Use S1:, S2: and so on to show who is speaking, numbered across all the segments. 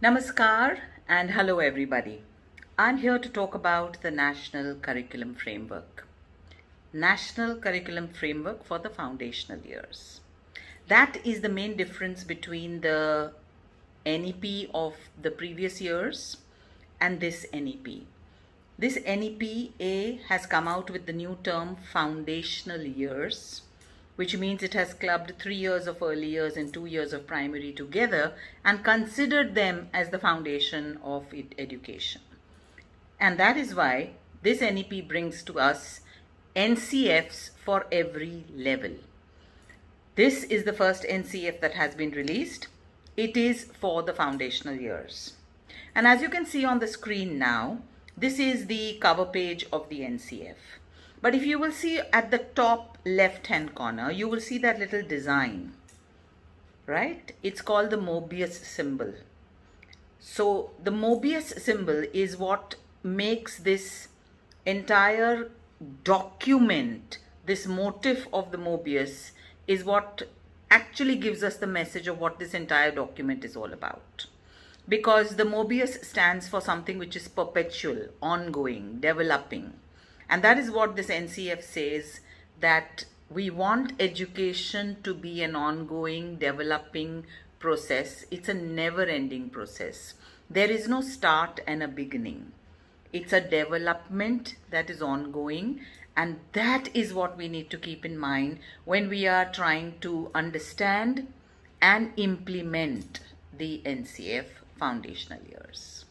S1: Namaskar and hello everybody. I'm here to talk about the National Curriculum Framework. National Curriculum Framework for the foundational years. That is the main difference between the NEP of the previous years and this NEP. This NEP-A has come out with the new term foundational years, which means it has clubbed 3 years of early years and 2 years of primary together and considered them as the foundation of education. And that is why this NEP brings to us NCFs for every level. This is the first NCF that has been released. It is for the foundational years. And as you can see on the screen now, this is the cover page of the NCF. But if you will see at the top left-hand corner, you will see that little design, right? It's called the Mobius symbol. So the Mobius symbol is what makes this entire document, this motif of the Mobius, is what actually gives us the message of what this entire document is all about. Because the Mobius stands for something which is perpetual, ongoing, developing. And that is what this NCF says, that we want education to be an ongoing, developing process. It's a never-ending process. There is no start and a beginning. It's a development that is ongoing, and that is what we need to keep in mind when we are trying to understand and implement the NCF foundational years.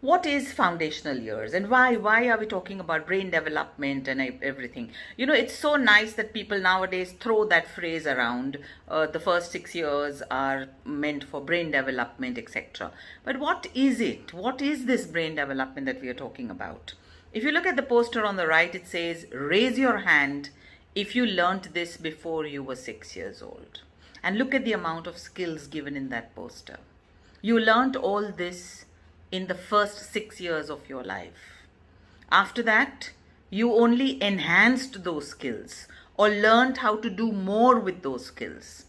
S1: What is foundational years and why are we talking about brain development and everything? You know, it's so nice that people nowadays throw that phrase around. The first 6 years are meant for brain development, etc. But what is it? What is this brain development that we are talking about? If you look at the poster on the right, it says, raise your hand if you learnt this before you were 6 years old. And look at the amount of skills given in that poster. You learnt all this in the first 6 years of your life. After that, you only enhanced those skills or learned how to do more with those skills.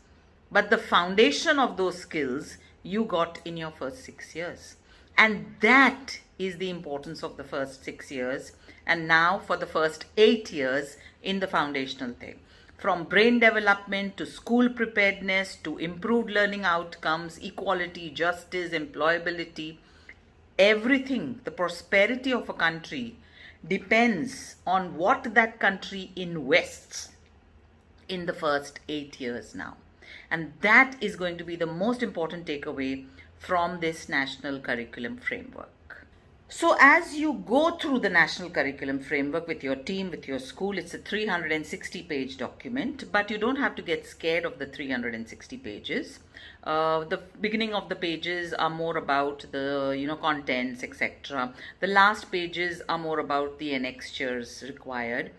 S1: But the foundation of those skills you got in your first 6 years. And that is the importance of the first 6 years. And now for the first 8 years in the foundational thing. From brain development to school preparedness to improved learning outcomes, equality, justice, employability, everything, the prosperity of a country depends on what that country invests in the first 8 years now. And that is going to be the most important takeaway from this National Curriculum Framework. So as you go through the National Curriculum Framework with your team, with your school, it's a 360-page document, but you don't have to get scared of the 360 pages. The beginning of the pages are more about the contents, etc. The last pages are more about the annexures required.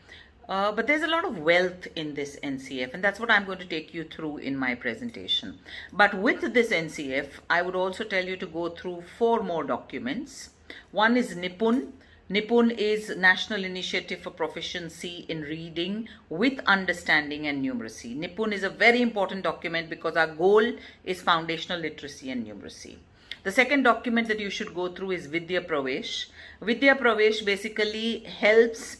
S1: But there's a lot of wealth in this NCF, and that's what I'm going to take you through in my presentation. But with this NCF, I would also tell you to go through 4 more documents. One is NIPUN. NIPUN is National Initiative for Proficiency in Reading with Understanding and Numeracy. NIPUN is a very important document because our goal is foundational literacy and numeracy. The second document that you should go through is Vidya Pravesh. Vidya Pravesh basically helps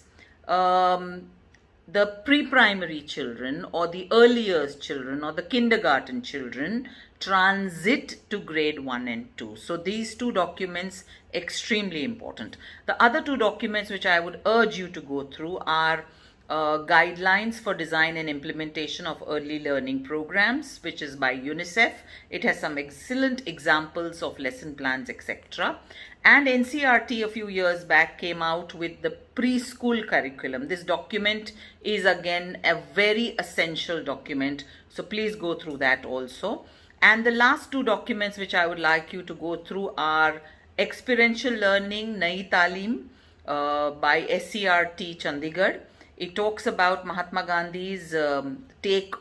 S1: the pre-primary children or the early years children or the kindergarten children transit to grade 1 and 2. So these 2 documents extremely important. The other 2 documents which I would urge you to go through are guidelines for design and implementation of early learning programs, which is by UNICEF. It has some excellent examples of lesson plans, etc. And NCERT a few years back came out with the preschool curriculum. This document is again a very essential document, so please go through that also. And the last 2 documents which I would like you to go through are Experiential Learning Nayi Talim by SCRT Chandigarh. It talks about Mahatma Gandhi's take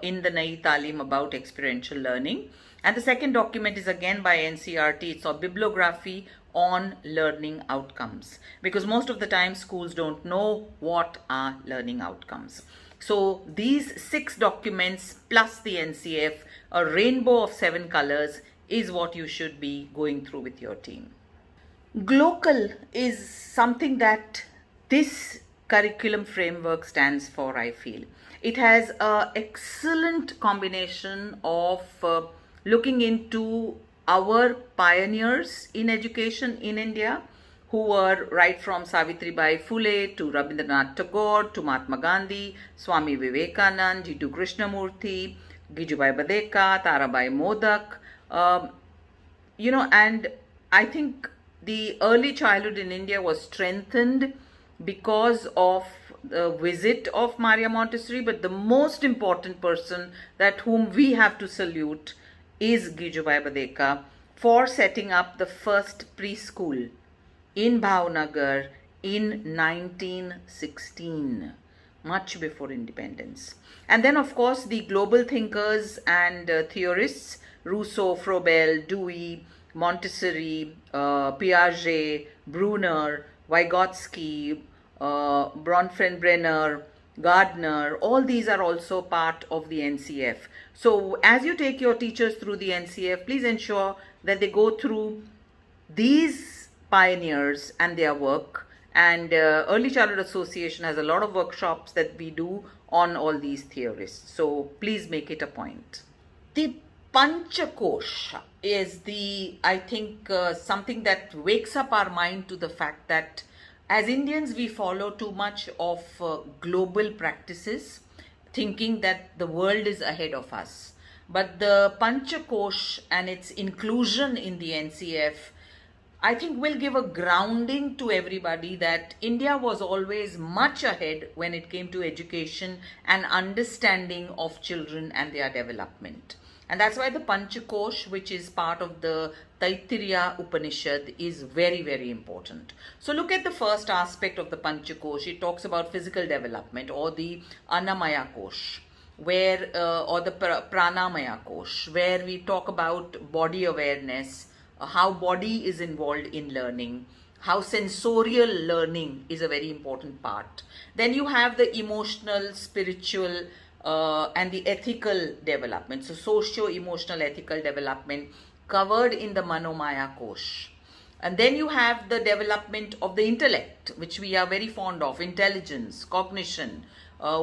S1: in the Nayi Talim about experiential learning. And the second document is again by NCERT. It's a bibliography on learning outcomes, because most of the time schools don't know what are learning outcomes. So these 6 documents plus the NCF, a rainbow of 7 colors, is what you should be going through with your team. Glocal is something that this curriculum framework stands for, I feel. It has an excellent combination of looking into our pioneers in education in India, who were right from Savitribai Phule to Rabindranath Tagore to Mahatma Gandhi, Swami Vivekanand, Jitu Krishnamurthy, Gijubai Badeka, Tarabai Modak, and I think the early childhood in India was strengthened because of the visit of Maria Montessori, but the most important person that whom we have to salute is Gijubai Badeka for setting up the first preschool in Bhavnagar in 1916, much before independence. And then, of course, the global thinkers and theorists, Rousseau, Froebel, Dewey, Montessori, Piaget, Brunner, Vygotsky, Bronfenbrenner, Gardner, all these are also part of the NCF. So as you take your teachers through the NCF, please ensure that they go through these pioneers and their work. And Early Childhood Association has a lot of workshops that we do on all these theorists. So please make it a point. The Panchakosh is I think, something that wakes up our mind to the fact that as Indians, we follow too much of global practices, thinking that the world is ahead of us. But the Panchakosh and its inclusion in the NCF, I think, will give a grounding to everybody that India was always much ahead when it came to education and understanding of children and their development. And that's why the Panchakosh, which is part of the Taittiriya Upanishad, is very, very important. So look at the first aspect of the Panchakosh. It talks about physical development, or the Annamaya Kosh, where or the Pranamaya Kosh, where we talk about body awareness, how body is involved in learning, how sensorial learning is a very important part. Then you have the emotional, spiritual, and the ethical development. So socio-emotional ethical development covered in the Manomaya Kosh. And then you have the development of the intellect, which we are very fond of, intelligence, cognition,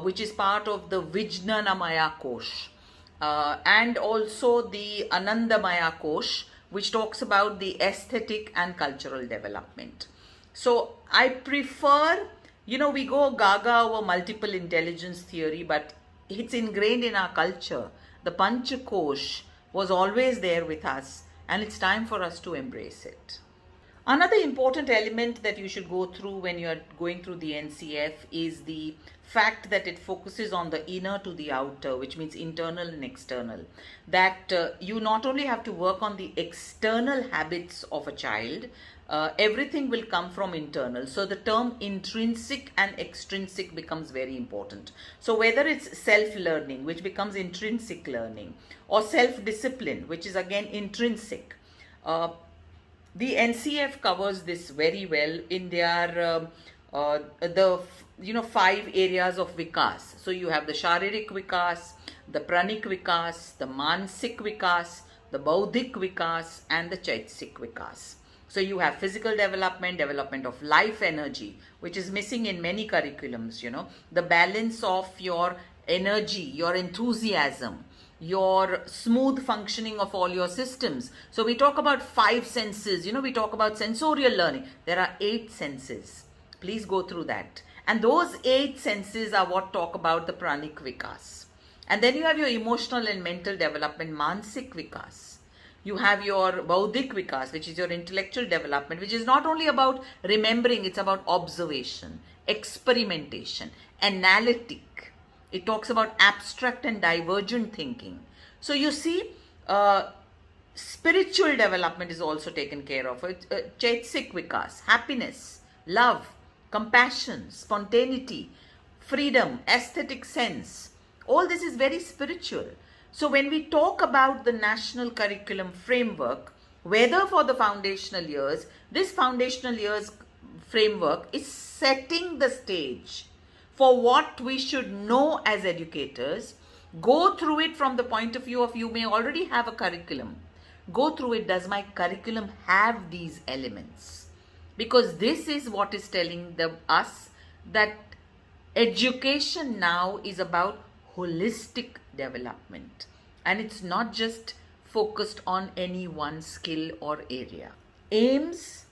S1: which is part of the Vijnanamaya Kosh. And also the Anandamaya Kosh, which talks about the aesthetic and cultural development. So I prefer, we go gaga over multiple intelligence theory, but it's ingrained in our culture. The Panchakosh was always there with us, and it's time for us to embrace it. Another important element that you should go through when you're going through the NCF is the fact that it focuses on the inner to the outer, which means internal and external. That you not only have to work on the external habits of a child, everything will come from internal. So the term intrinsic and extrinsic becomes very important. So whether it's self-learning, which becomes intrinsic learning, or self-discipline, which is again intrinsic, the NCF covers this very well in their the 5 areas of Vikas. So you have the Sharirik Vikas, the Pranik Vikas, the Mansik Vikas, the Bauddhik Vikas, and the Chaitsik Vikas. So you have physical development, development of life energy, which is missing in many curriculums, the balance of your energy, your enthusiasm, your smooth functioning of all your systems. So we talk about 5 senses, we talk about sensorial learning. There are 8 senses. Please go through that. And those 8 senses are what talk about the Pranik Vikas. And then you have your emotional and mental development, Mansik Vikas. You have your Bauddhik Vikas, which is your intellectual development, which is not only about remembering, it's about observation, experimentation, analytic. It talks about abstract and divergent thinking. So you see, spiritual development is also taken care of. Chaitsik Vikas, happiness, love, compassion, spontaneity, freedom, aesthetic sense. All this is very spiritual. So when we talk about the national curriculum framework, whether for the foundational years, this foundational years framework is setting the stage for what we should know as educators. Go through it from the point of view of you may already have a curriculum. go through it. Does my curriculum have these elements? Because this is what is telling us that education now is about holistic development, and it's not just focused on any one skill or area. Aims,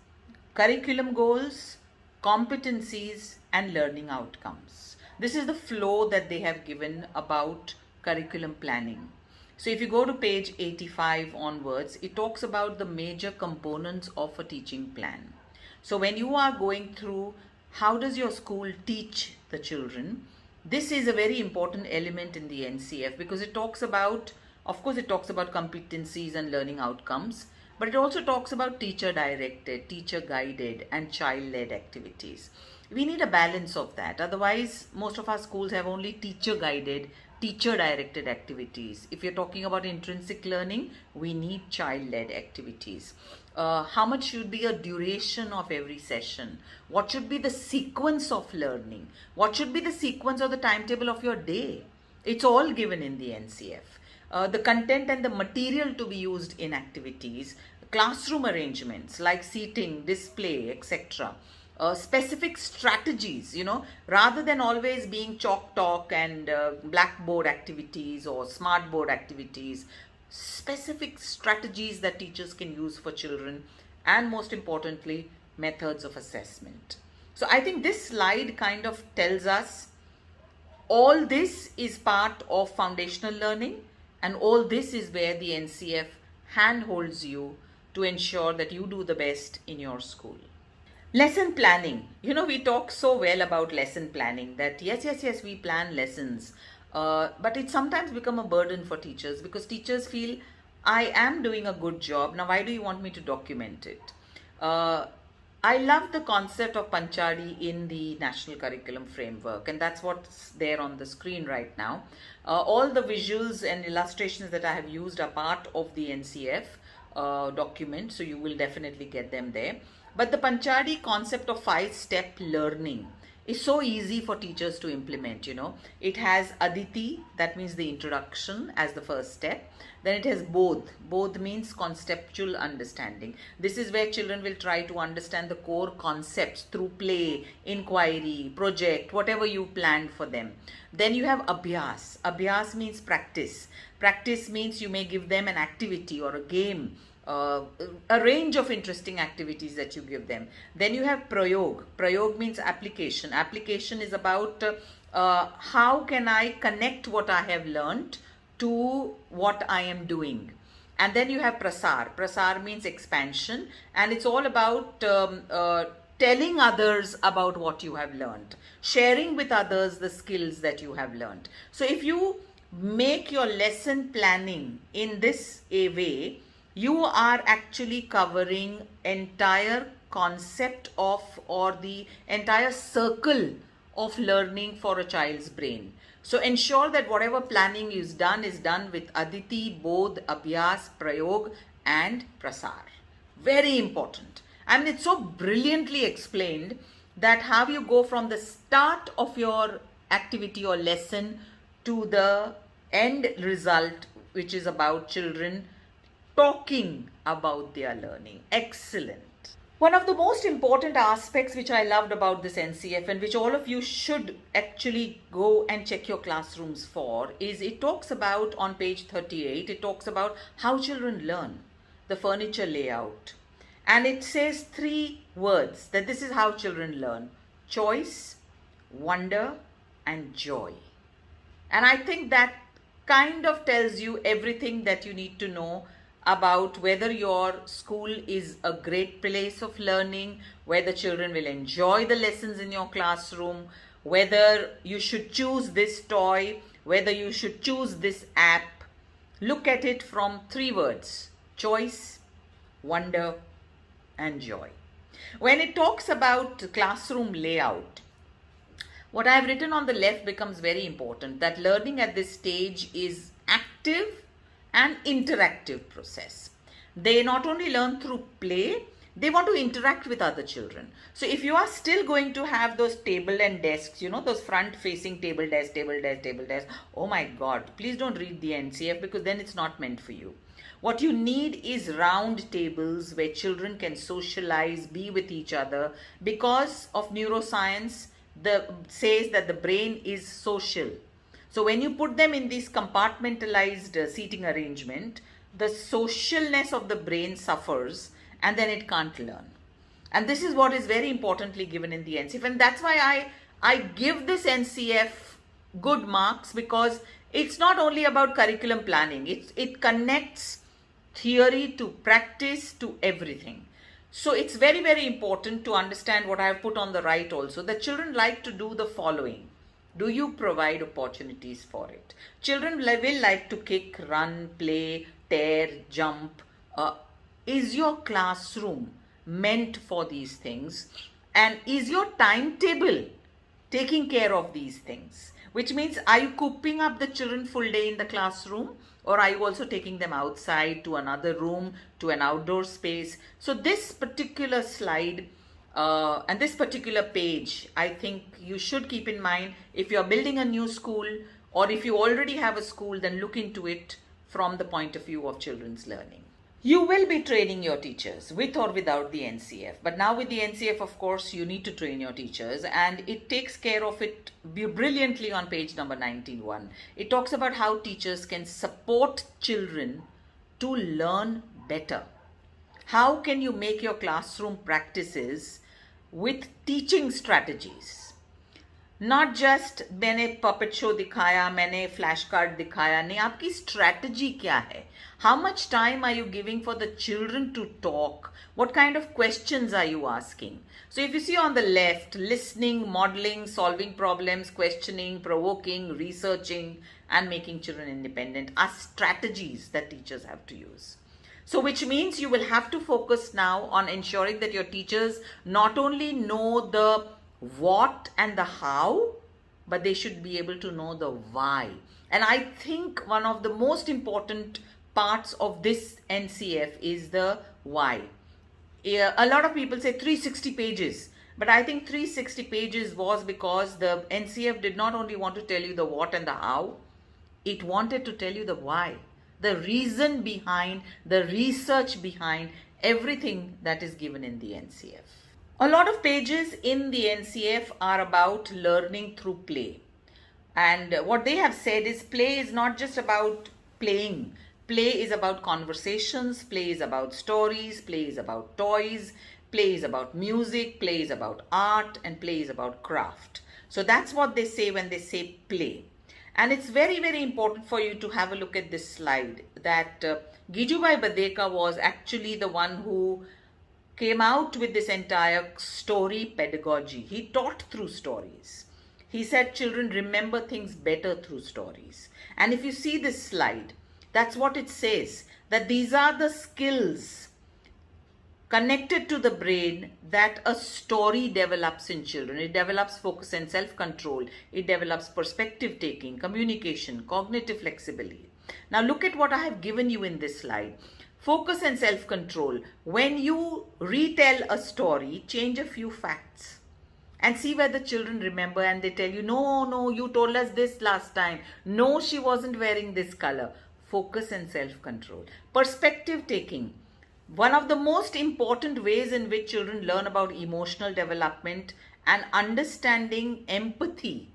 S1: curriculum goals, competencies, and learning outcomes. This is the flow that they have given about curriculum planning. So if you go to page 85 onwards, it talks about the major components of a teaching plan. So when you are going through how does your school teach the children, this is a very important element in the NCF, because it talks about, of course it talks about competencies and learning outcomes, but it also talks about teacher directed, teacher guided, and child led activities. We need a balance of that. Otherwise, most of our schools have only teacher guided, teacher directed activities. If you're talking about intrinsic learning, we need child led activities. How much should be a duration of every session? What should be the sequence of learning? What should be the sequence or the timetable of your day? It's all given in the NCF. The content and the material to be used in activities, classroom arrangements like seating, display, etc. Specific strategies, rather than always being chalk talk and blackboard activities or smart board activities, specific strategies that teachers can use for children, and most importantly, methods of assessment. So I think this slide kind of tells us all this is part of foundational learning, and all this is where the NCF handholds you to ensure that you do the best in your school. Lesson planning. We talk so well about lesson planning that yes, we plan lessons. But it sometimes become a burden for teachers, because teachers feel, I am doing a good job. Now, why do you want me to document it? I love the concept of Panchady in the National Curriculum Framework, and that's what's there on the screen right now. All the visuals and illustrations that I have used are part of the NCF document, so you will definitely get them there. But the Panchady concept of 5-step learning is so easy for teachers to implement. It has Aditi, that means the introduction, as the first step. Then it has Bodh. Bodh means conceptual understanding. This is where children will try to understand the core concepts through play, inquiry, project, whatever you planned for them. Then you have Abhyas. Abhyas means practice. Practice means you may give them an activity or a game, a range of interesting activities that you give them. Then you have Prayog. Prayog means application. Application is about how can I connect what I have learned to what I am doing. And then you have Prasar. Prasar means expansion, and it's all about telling others about what you have learned, sharing with others the skills that you have learned. So if you make your lesson planning in this way, you are actually covering entire concept of, or the entire circle of learning for a child's brain. So ensure that whatever planning is done with Aditi, Bodh, Abhyas, Prayog and Prasar. Very important. And it's so brilliantly explained that how you go from the start of your activity or lesson to the end result, which is about children talking about their learning. Excellent. One of the most important aspects which I loved about this NCF, and which all of you should actually go and check your classrooms for, is it talks about, on page 38, it talks about how children learn, the furniture layout. And it says 3 words that this is how children learn: choice, wonder, and joy. And I think that kind of tells you everything that you need to know about whether your school is a great place of learning, whether children will enjoy the lessons in your classroom, whether you should choose this toy, whether you should choose this app. Look at it from 3 words: choice, wonder, and joy. When it talks about classroom layout, what I have written on the left becomes very important, that learning at this stage is active and interactive process. They not only learn through play, they want to interact with other children. So if you are still going to have those table and desks, those front facing table desk, oh my God, please don't read the NCF, because then it's not meant for you. What you need is round tables where children can socialize, be with each other, because of neuroscience says that the brain is social. So when you put them in this compartmentalized seating arrangement, the socialness of the brain suffers and then it can't learn. And this is what is very importantly given in the NCF. And that's why I give this NCF good marks, because it's not only about curriculum planning. It connects theory to practice to everything. So it's very, very important to understand what I have put on the right also. The children like to do the following. Do you provide opportunities for it? Children will like to kick, run, play, tear, jump. Is your classroom meant for these things? And is your timetable taking care of these things? Which means, are you cooping up the children full day in the classroom? Or are you also taking them outside to another room, to an outdoor space? So this particular slide and this particular page, I think you should keep in mind. If you're building a new school, or if you already have a school, then look into it from the point of view of children's learning. You will be training your teachers with or without the NCF. But now with the NCF, of course, you need to train your teachers, and it takes care of it brilliantly on page number 91. It talks about how teachers can support children to learn better. How can you make your classroom practices with teaching strategies? Not just मैंने puppet show दिखाया, मैंने flash card दिखाया, नहीं, आपकी strategy क्या है? How much time are you giving for the children to talk? What kind of questions are you asking? So if you see on the left, listening, modeling, solving problems, questioning, provoking, researching, and making children independent are strategies that teachers have to use. So which means you will have to focus now on ensuring that your teachers not only know the what and the how, but they should be able to know the why. And I think one of the most important parts of this NCF is the why. A lot of people say 360 pages, but I think 360 pages was because the NCF did not only want to tell you the what and the how, it wanted to tell you the why, the reason behind, the research behind everything that is given in the NCF. A lot of pages in the NCF are about learning through play. And what they have said is play is not just about playing. Play is about conversations, play is about stories, play is about toys, play is about music, play is about art, and play is about craft. So that's what they say when they say play. And it's very, very important for you to have a look at this slide, that Gijubai Badeka was actually the one who came out with this entire story pedagogy. He taught through stories. He said children remember things better through stories. And if you see this slide, that's what it says, that these are the skills connected to the brain that a story develops in children. It develops focus and self-control. It develops perspective taking, communication, cognitive flexibility. Now look at what I have given you in this slide. Focus and self-control. When you retell a story, change a few facts and see whether children remember, and they tell you, no, you told us this last time. No, she wasn't wearing this color. Focus and self-control. Perspective taking. One of the most important ways in which children learn about emotional development and understanding empathy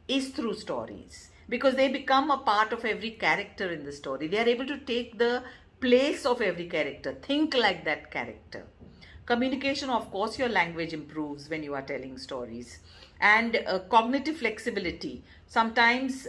S1: is through stories, because they become a part of every character in the story. They are able to take the place of every character, think like that character. Communication, of course, your language improves when you are telling stories. And cognitive flexibility. Sometimes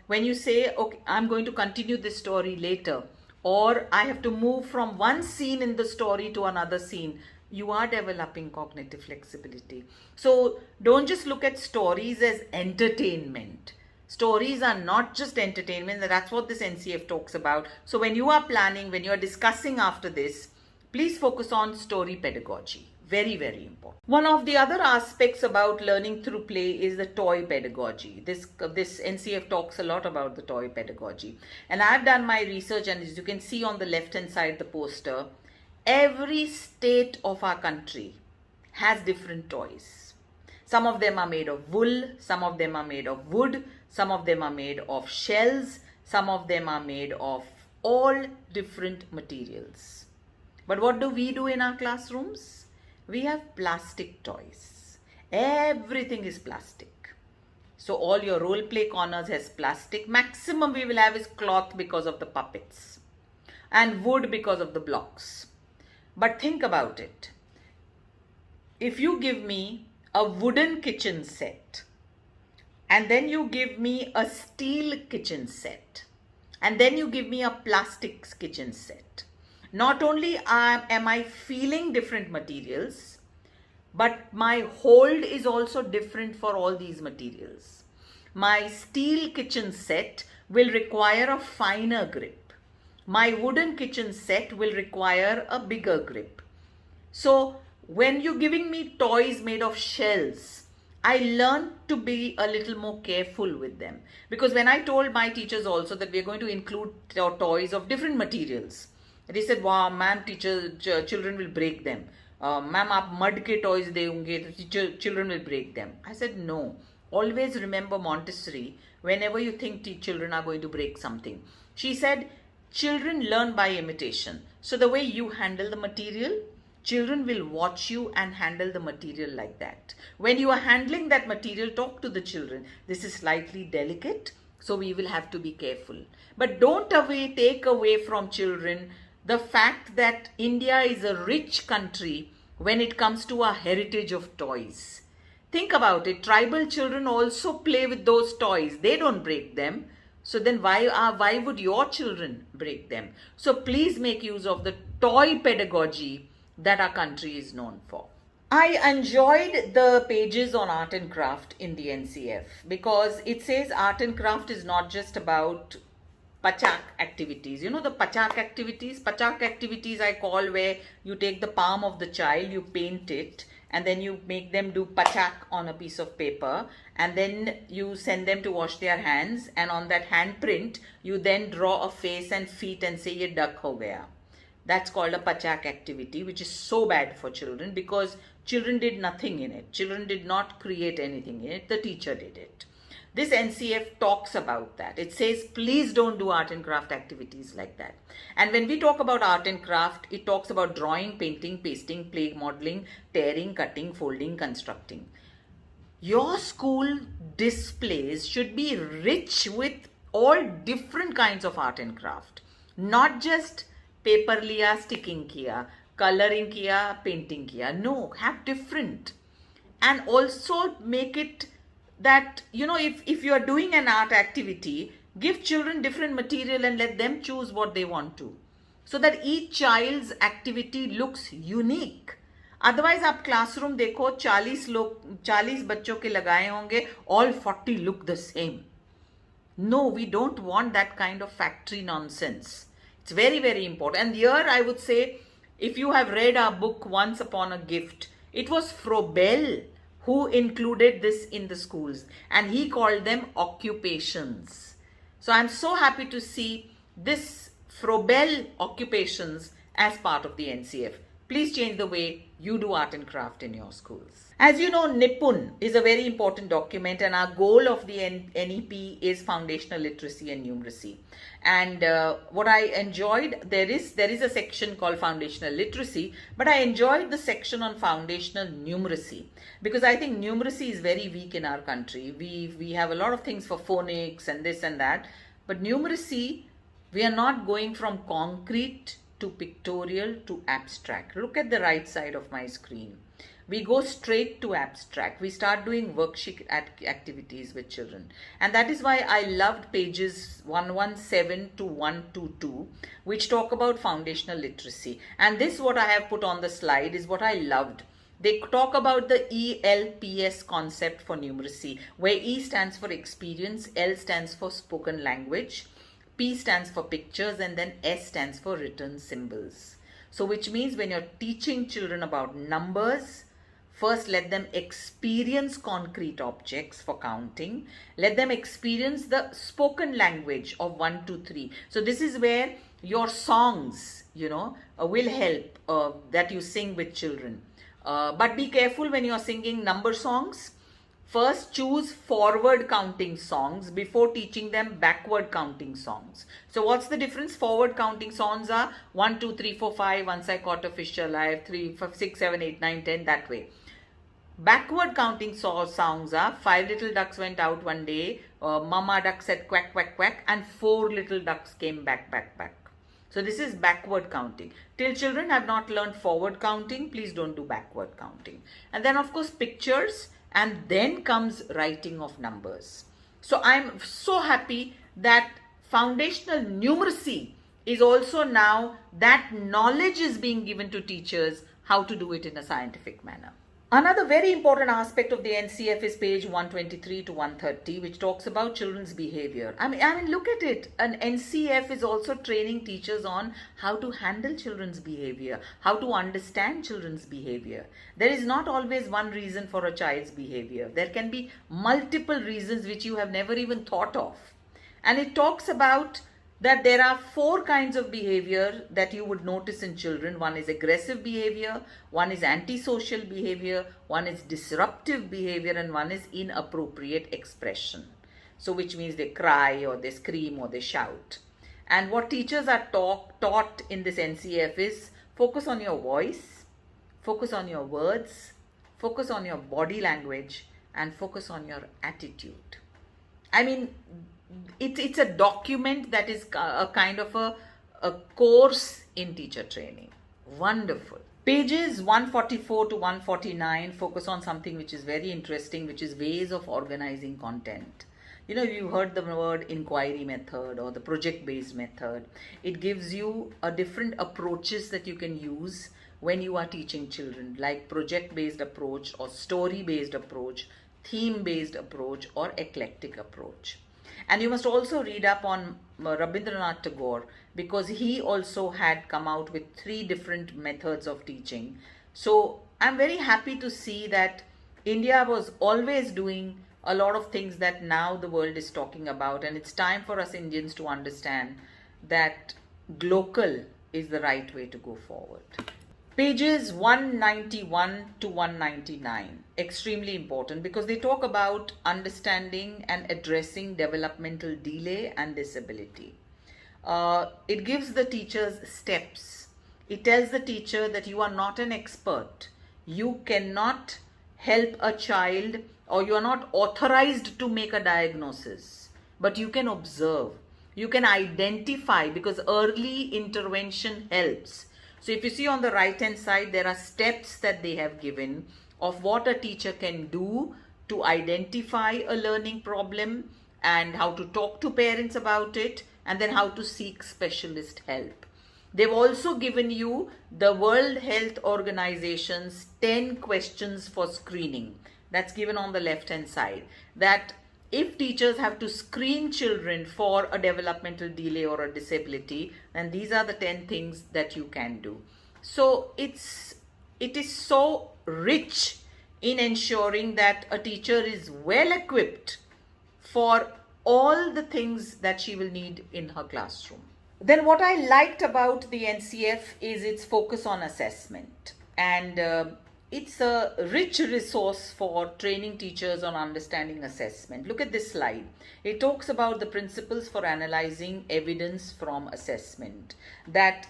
S1: when you say, okay, I'm going to continue this story later, or I have to move from one scene in the story to another scene, you are developing cognitive flexibility. So don't just look at stories as entertainment. Stories are not just entertainment. That's what this NCF talks about. So when you are planning, when you are discussing after this, please focus on story pedagogy. Very, very important. One of the other aspects about learning through play is the toy pedagogy. This NCF talks a lot about the toy pedagogy. And I've done my research, and as you can see on the left-hand side, the poster, every state of our country has different toys. Some of them are made of wool, some of them are made of wood, some of them are made of shells, some of them are made of all different materials. But what do we do in our classrooms? We have plastic toys. Everything is plastic. So all your role play corners has plastic. Maximum we will have is cloth because of the puppets and wood because of the blocks. But think about it. If you give me a wooden kitchen set and then you give me a steel kitchen set and then you give me a plastic kitchen set, not only am I feeling different materials, but my hold is also different for all these materials. My steel kitchen set will require a finer grip. My wooden kitchen set will require a bigger grip. So when you're giving me toys made of shells, I learned to be a little more careful with them. Because when I told my teachers also that we're going to include toys of different materials, they said, wow, ma'am, children will break them. Ma'am, aap mud ke toys deunge, children will break them. I said, no. Always remember Montessori whenever you think children are going to break something. She said, children learn by imitation. So the way you handle the material, children will watch you and handle the material like that. When you are handling that material, talk to the children. This is slightly delicate, so we will have to be careful. But don't take away from children the fact that India is a rich country when it comes to our heritage of toys. Think about it. Tribal children also play with those toys. They don't break them. So then why would your children break them? So please make use of the toy pedagogy that our country is known for. I enjoyed the pages on art and craft in the NCF because it says art and craft is not just about pachak activities. You know the pachak activities? Pachak activities I call where you take the palm of the child, you paint it, and then you make them do pachak on a piece of paper, and then you send them to wash their hands, and on that handprint, you then draw a face and feet and say, ye duck ho gaya. That's called a pachak activity, which is so bad for children because children did nothing in it. Children did not create anything in it. The teacher did it. This NCF talks about that. It says, please don't do art and craft activities like that. And when we talk about art and craft, it talks about drawing, painting, pasting, play modeling, tearing, cutting, folding, constructing. Your school displays should be rich with all different kinds of art and craft. Not just paper liya, sticking kiya, coloring kiya, painting kiya. No, have different. And also make it that, you know, if you are doing an art activity, give children different material and let them choose what they want to. So that each child's activity looks unique. Otherwise, आप classroom देखो 40 बच्चों के लगाए होंगे, all 40 look the same. No, we don't want that kind of factory nonsense. It's very, very important. And here I would say, if you have read our book Once Upon a Gift, it was Froebel who included this in the schools, and he called them occupations. So I'm so happy to see this Froebel occupations as part of the NCF. Please change the way you do art and craft in your schools. As you know, Nipun is a very important document, and our goal of the NEP is foundational literacy and numeracy. And what I enjoyed, there is a section called foundational literacy, but I enjoyed the section on foundational numeracy because I think numeracy is very weak in our country. We have a lot of things for phonics and this and that, but numeracy, we are not going from concrete to pictorial to abstract. Look at the right side of my screen. We go straight to abstract. We start doing worksheet activities with children. And that is why I loved pages 117 to 122, which talk about foundational literacy. And this, what I have put on the slide, is what I loved. They talk about the ELPS concept for numeracy, where E stands for experience, L stands for spoken language, P stands for pictures, and then S stands for written symbols. So which means when you're teaching children about numbers, first let them experience concrete objects for counting. Let them experience the spoken language of 1, 2, 3. So this is where your songs, will help that you sing with children. But be careful when you're singing number songs. first choose forward counting songs before teaching them backward counting songs. So what's the difference? Forward counting songs are 1, 2, 3, 4, 5, once I caught a fish alive, 3, 5, 6, 7, 8, 9, 10, that way. Backward counting songs are 5 little ducks went out one day, mama duck said quack, quack, quack, and 4 little ducks came back, back, back. So this is backward counting. Till children have not learned forward counting, please don't do backward counting. And then of course pictures, and then comes writing of numbers. So I'm so happy that foundational numeracy is also now, that knowledge is being given to teachers how to do it in a scientific manner. Another very important aspect of the NCF is page 123 to 130, which talks about children's behavior. I mean, look at it. An NCF is also training teachers on how to handle children's behavior, how to understand children's behavior. There is not always one reason for a child's behavior. There can be multiple reasons which you have never even thought of. And it talks about that there are 4 kinds of behavior that you would notice in children. One is aggressive behavior, one is antisocial behavior, one is disruptive behavior, and one is inappropriate expression. So which means they cry or they scream or they shout. And what teachers are taught in this NCF is focus on your voice, focus on your words, focus on your body language, and focus on your attitude. I mean, it's a document that is a kind of a course in teacher training. Wonderful. Pages 144 to 149 focus on something which is very interesting, which is ways of organizing content. You know, you heard the word inquiry method or the project-based method. It gives you a different approaches that you can use when you are teaching children, like project-based approach or story-based approach, theme-based approach, or eclectic approach. And you must also read up on Rabindranath Tagore, because he also had come out with 3 different methods of teaching. So I'm very happy to see that India was always doing a lot of things that now the world is talking about, and it's time for us Indians to understand that Glocal is the right way to go forward. Pages 191 to 199, extremely important because they talk about understanding and addressing developmental delay and disability. It gives the teachers steps. It tells the teacher that you are not an expert. You cannot help a child, or you are not authorized to make a diagnosis, but you can observe. You can identify, because early intervention helps. So if you see on the right hand side, there are steps that they have given of what a teacher can do to identify a learning problem, and how to talk to parents about it, and then how to seek specialist help. They've also given you the World Health Organization's 10 questions for screening. That's given on the left hand side. That if teachers have to screen children for a developmental delay or a disability, then these are the 10 things that you can do. So it is so rich in ensuring that a teacher is well equipped for all the things that she will need in her classroom. Then what I liked about the NCF is its focus on assessment, and it's a rich resource for training teachers on understanding assessment. Look at this slide. It talks about the principles for analyzing evidence from assessment. That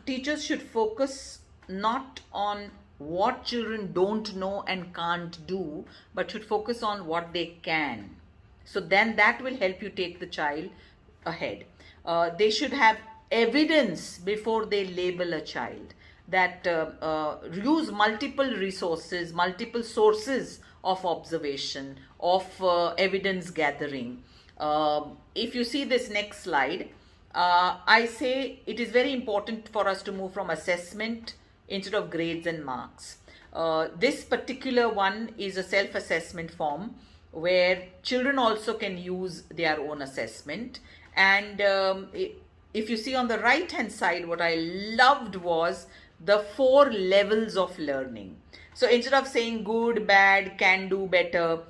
S1: teachers should focus not on what children don't know and can't do, but should focus on what they can. So then that will help you take the child ahead. They should have evidence before they label a child. That use multiple resources, multiple sources of observation, of evidence gathering. If you see this next slide, I say it is very important for us to move from assessment instead of grades and marks. This particular one is a self-assessment form where children also can use their own assessment. And if you see on the right hand side, what I loved was the 4 levels of learning. So instead of saying good, bad, can do better,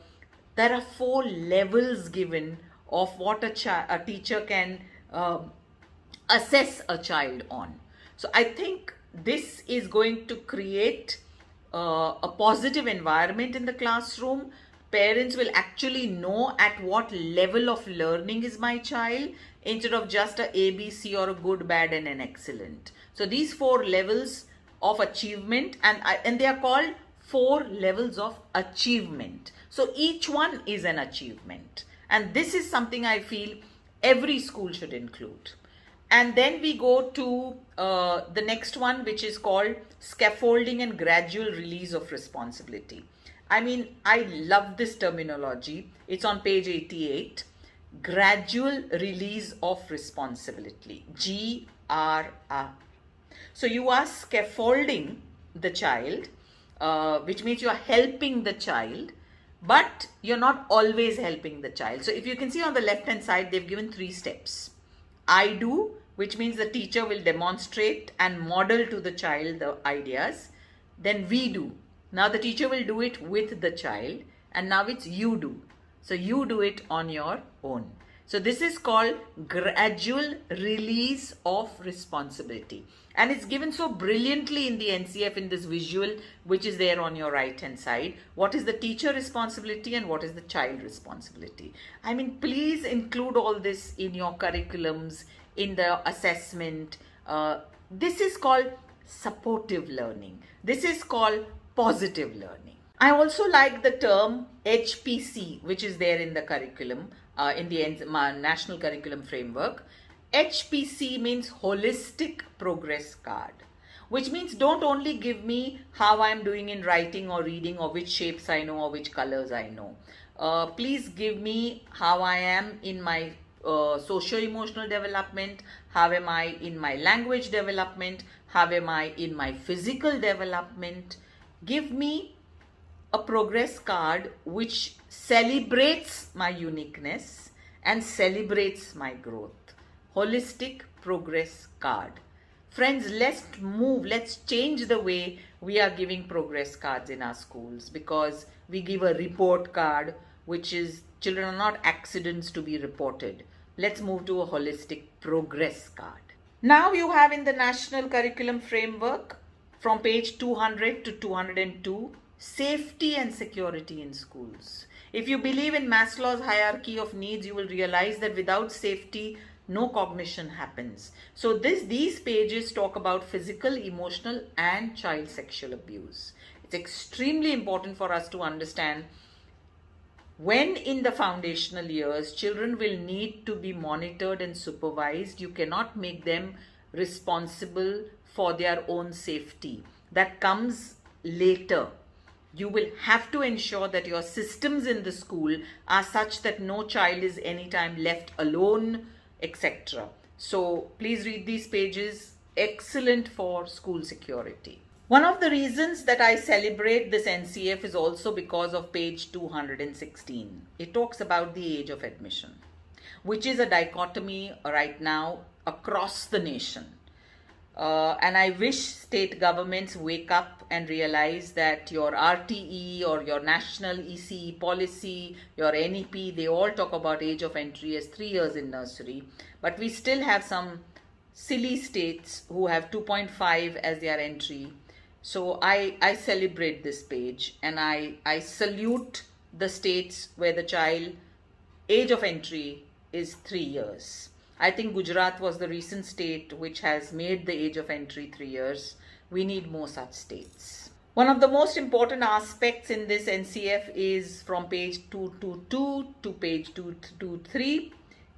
S1: there are 4 levels given of what a teacher can assess a child on. So I think this is going to create a positive environment in the classroom parents will actually know at what level of learning is my child, instead of just a A, B, C, or a good, bad, and an excellent. So these 4 levels of achievement, and they are called 4 levels of achievement. So each one is an achievement. And this is something I feel every school should include. And then we go to the next one, which is called scaffolding and gradual release of responsibility. I mean, I love this terminology. It's on page 88. Gradual release of responsibility. GRR. So you are scaffolding the child, which means you are helping the child, but you're not always helping the child. So if you can see on the left hand side, they've given 3 steps. I do, which means the teacher will demonstrate and model to the child the ideas. Then we do. Now the teacher will do it with the child, and now it's you do. So you do it on your own. So this is called gradual release of responsibility. And it's given so brilliantly in the NCF in this visual, which is there on your right hand side. What is the teacher responsibility and what is the child responsibility? I mean, please include all this in your curriculums, in the assessment. This is called supportive learning. This is called positive learning. I also like the term HPC, which is there in the curriculum, in the National Curriculum Framework. HPC means Holistic Progress Card, which means don't only give me how I'm doing in writing or reading, or which shapes I know or which colors I know. Please give me how I am in my socio-emotional development, how am I in my language development, how am I in my physical development. Give me a progress card which celebrates my uniqueness and celebrates my growth. Holistic progress card. Friends, let's move, let's change the way we are giving progress cards in our schools, because we give a report card, which is children are not accidents to be reported. Let's move to a holistic progress card. Now you have in the National Curriculum Framework from page 200 to 202, safety and security in schools. If you believe in Maslow's hierarchy of needs, you will realize that without safety, no cognition happens. So these pages talk about physical, emotional, and child sexual abuse. It's extremely important for us to understand when in the foundational years, children will need to be monitored and supervised. You cannot make them responsible for their own safety. That comes later. You will have to ensure that your systems in the school are such that no child is anytime left alone, etc. So please read these pages. Excellent for school security. One of the reasons that I celebrate this NCF is also because of page 216. It talks about the age of admission, which is a dichotomy right now across the nation. And I wish state governments wake up and realize that your RTE or your national ECE policy, your NEP, they all talk about age of entry as 3 years in nursery. But we still have some silly states who have 2.5 as their entry. So I celebrate this page, and I salute the states where the child age of entry is 3 years. I think Gujarat was the recent state which has made the age of entry 3 years. We need more such states. One of the most important aspects in this NCF is from page 222 to page 223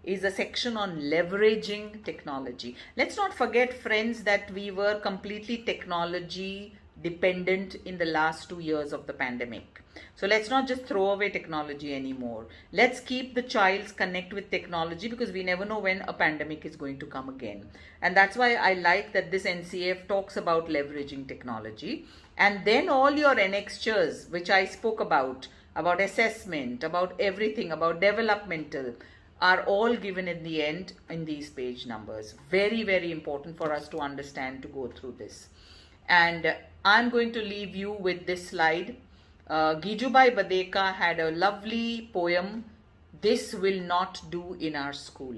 S1: is a section on leveraging technology. Let's not forget, friends, that we were completely technology dependent in the last 2 years of the pandemic. So let's not just throw away technology anymore. Let's keep the child's connect with technology, because we never know when a pandemic is going to come again. And that's why I like that this NCF talks about leveraging technology. And then all your annexures, which I spoke about assessment, about everything, about developmental, are all given in the end in these page numbers. Very, very important for us to understand, to go through this. And I'm going to leave you with this slide. Gijubai Badeka had a lovely poem, "This will not do in our school."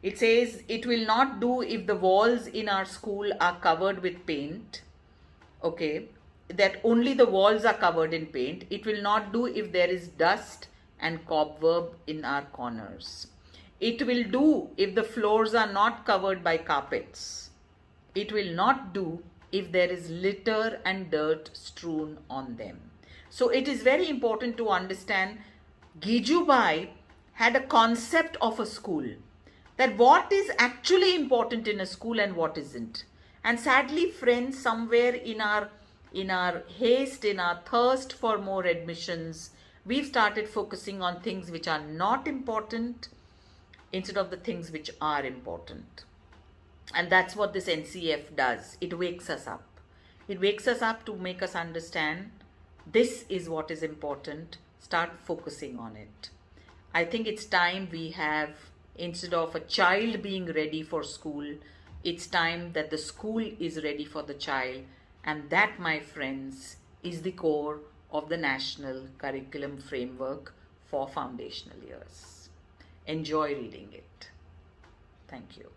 S1: It says, it will not do if the walls in our school are covered with paint. Okay. that only the walls are covered in paint. It will not do if there is dust and cobweb in our corners. It will do if the floors are not covered by carpets. It will not do if there is litter and dirt strewn on them. So it is very important to understand Gijubai had a concept of a school, that what is actually important in a school and what isn't. And sadly, friends, somewhere in our haste, in our thirst for more admissions, we've started focusing on things which are not important instead of the things which are important. And that's what this NCF does. It wakes us up. It wakes us up to make us understand this is what is important. Start focusing on it. I think it's time we have, instead of a child being ready for school, it's time that the school is ready for the child. And that, my friends, is the core of the National Curriculum Framework for foundational years. Enjoy reading it. Thank you.